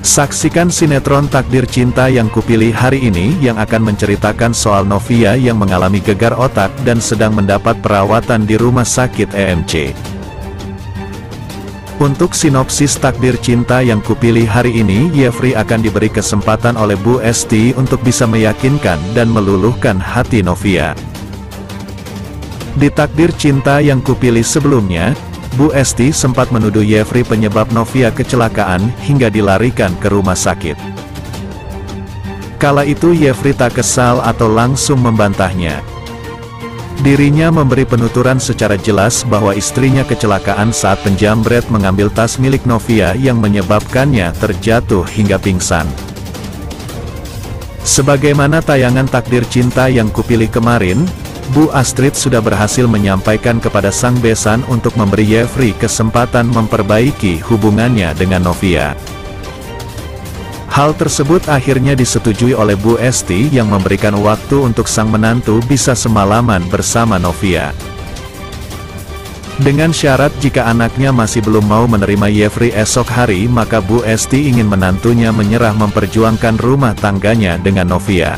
Saksikan sinetron Takdir Cinta yang Kupilih hari ini yang akan menceritakan soal Novia yang mengalami gegar otak dan sedang mendapat perawatan di rumah sakit EMC. Untuk sinopsis Takdir Cinta yang Kupilih hari ini, Yefri akan diberi kesempatan oleh Bu Esti untuk bisa meyakinkan dan meluluhkan hati Novia. Di Takdir Cinta yang Kupilih sebelumnya, Bu Esti sempat menuduh Yefri penyebab Novia kecelakaan hingga dilarikan ke rumah sakit. Kala itu Yefri tak kesal atau langsung membantahnya. Dirinya memberi penuturan secara jelas bahwa istrinya kecelakaan saat penjamret mengambil tas milik Novia yang menyebabkannya terjatuh hingga pingsan. Sebagaimana tayangan Takdir Cinta yang Kupilih kemarin, Bu Astrid sudah berhasil menyampaikan kepada sang besan untuk memberi Yefri kesempatan memperbaiki hubungannya dengan Novia. Hal tersebut akhirnya disetujui oleh Bu Esti yang memberikan waktu untuk sang menantu bisa semalaman bersama Novia. Dengan syarat jika anaknya masih belum mau menerima Yefri esok hari, maka Bu Esti ingin menantunya menyerah memperjuangkan rumah tangganya dengan Novia.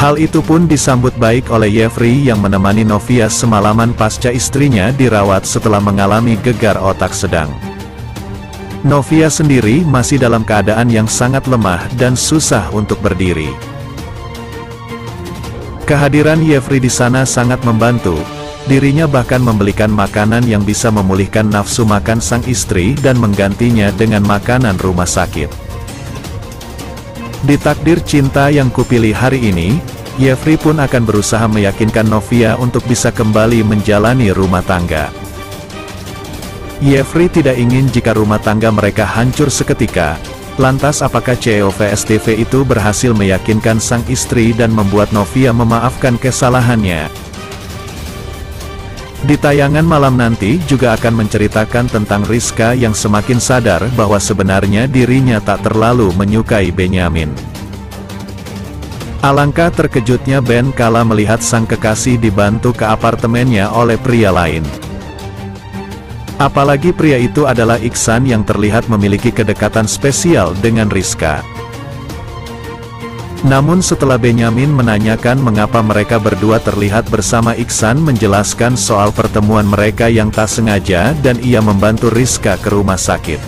Hal itu pun disambut baik oleh Yefri yang menemani Novia semalaman pasca istrinya dirawat setelah mengalami gegar otak sedang. Novia sendiri masih dalam keadaan yang sangat lemah dan susah untuk berdiri. Kehadiran Yefri di sana sangat membantu. Dirinya bahkan membelikan makanan yang bisa memulihkan nafsu makan sang istri dan menggantinya dengan makanan rumah sakit. Di Takdir Cinta yang Kupilih hari ini, Yefri pun akan berusaha meyakinkan Novia untuk bisa kembali menjalani rumah tangga. Yefri tidak ingin jika rumah tangga mereka hancur seketika. Lantas apakah CEO VSTV itu berhasil meyakinkan sang istri dan membuat Novia memaafkan kesalahannya? Di tayangan malam nanti juga akan menceritakan tentang Rizka yang semakin sadar bahwa sebenarnya dirinya tak terlalu menyukai Benyamin. Alangkah terkejutnya Ben kala melihat sang kekasih dibantu ke apartemennya oleh pria lain. Apalagi pria itu adalah Iksan yang terlihat memiliki kedekatan spesial dengan Rizka. Namun setelah Benyamin menanyakan mengapa mereka berdua terlihat bersama, Iksan menjelaskan soal pertemuan mereka yang tak sengaja dan ia membantu Rizka ke rumah sakit.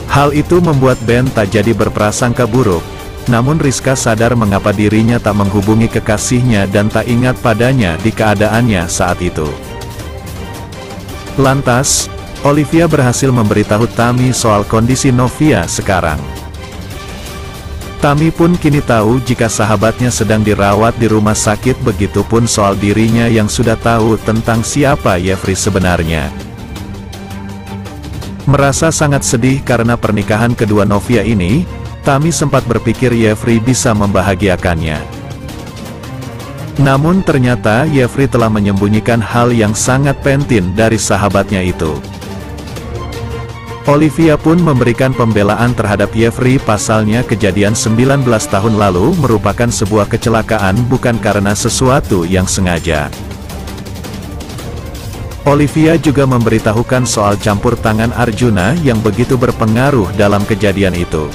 Hal itu membuat Ben tak jadi berprasangka buruk, namun Rizka sadar mengapa dirinya tak menghubungi kekasihnya dan tak ingat padanya di keadaannya saat itu. Lantas, Olivia berhasil memberitahu Tami soal kondisi Novia sekarang. Tami pun kini tahu jika sahabatnya sedang dirawat di rumah sakit, begitupun soal dirinya yang sudah tahu tentang siapa Yefri sebenarnya. Merasa sangat sedih karena pernikahan kedua Novia ini, Tami sempat berpikir Yefri bisa membahagiakannya. Namun ternyata Yefri telah menyembunyikan hal yang sangat penting dari sahabatnya itu. Olivia pun memberikan pembelaan terhadap Yefri, pasalnya kejadian 19 tahun lalu merupakan sebuah kecelakaan bukan karena sesuatu yang sengaja. Olivia juga memberitahukan soal campur tangan Arjuna yang begitu berpengaruh dalam kejadian itu.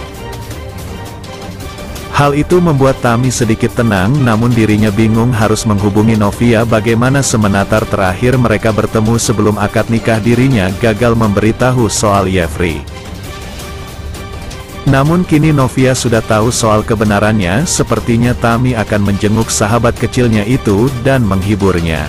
Hal itu membuat Tami sedikit tenang, namun dirinya bingung harus menghubungi Novia bagaimana semenatar terakhir mereka bertemu sebelum akad nikah dirinya gagal memberitahu soal Yefri. Namun kini Novia sudah tahu soal kebenarannya, sepertinya Tami akan menjenguk sahabat kecilnya itu dan menghiburnya.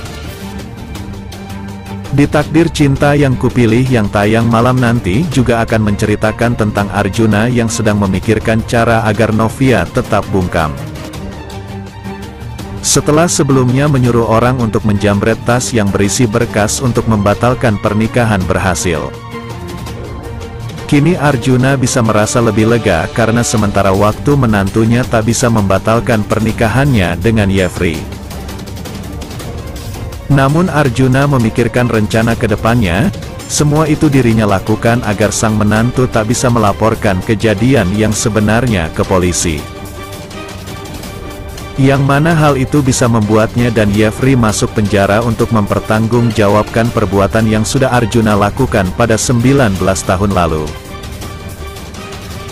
Di Takdir Cinta yang Kupilih yang tayang malam nanti juga akan menceritakan tentang Arjuna yang sedang memikirkan cara agar Novia tetap bungkam. Setelah sebelumnya menyuruh orang untuk menjamret tas yang berisi berkas untuk membatalkan pernikahan berhasil, kini Arjuna bisa merasa lebih lega karena sementara waktu menantunya tak bisa membatalkan pernikahannya dengan Yefri. Namun Arjuna memikirkan rencana ke depannya. Semua itu dirinya lakukan agar sang menantu tak bisa melaporkan kejadian yang sebenarnya ke polisi. Yang mana hal itu bisa membuatnya dan Jeffrey masuk penjara untuk mempertanggungjawabkan perbuatan yang sudah Arjuna lakukan pada 19 tahun lalu.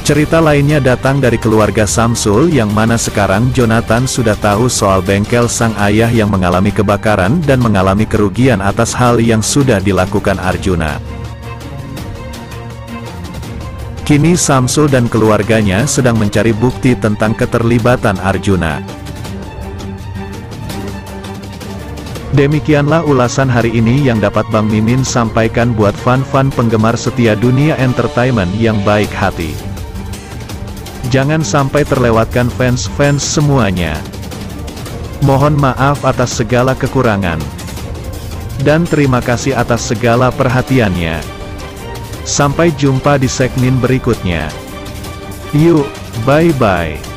Cerita lainnya datang dari keluarga Samsul yang mana sekarang Jonathan sudah tahu soal bengkel sang ayah yang mengalami kebakaran dan mengalami kerugian atas hal yang sudah dilakukan Arjuna. Kini Samsul dan keluarganya sedang mencari bukti tentang keterlibatan Arjuna. Demikianlah ulasan hari ini yang dapat Bang Mimin sampaikan buat fan-fan penggemar setia dunia entertainment yang baik hati. Jangan sampai terlewatkan fans-fans semuanya. Mohon maaf atas segala kekurangan. Dan terima kasih atas segala perhatiannya. Sampai jumpa di segmen berikutnya. Yuk, bye-bye.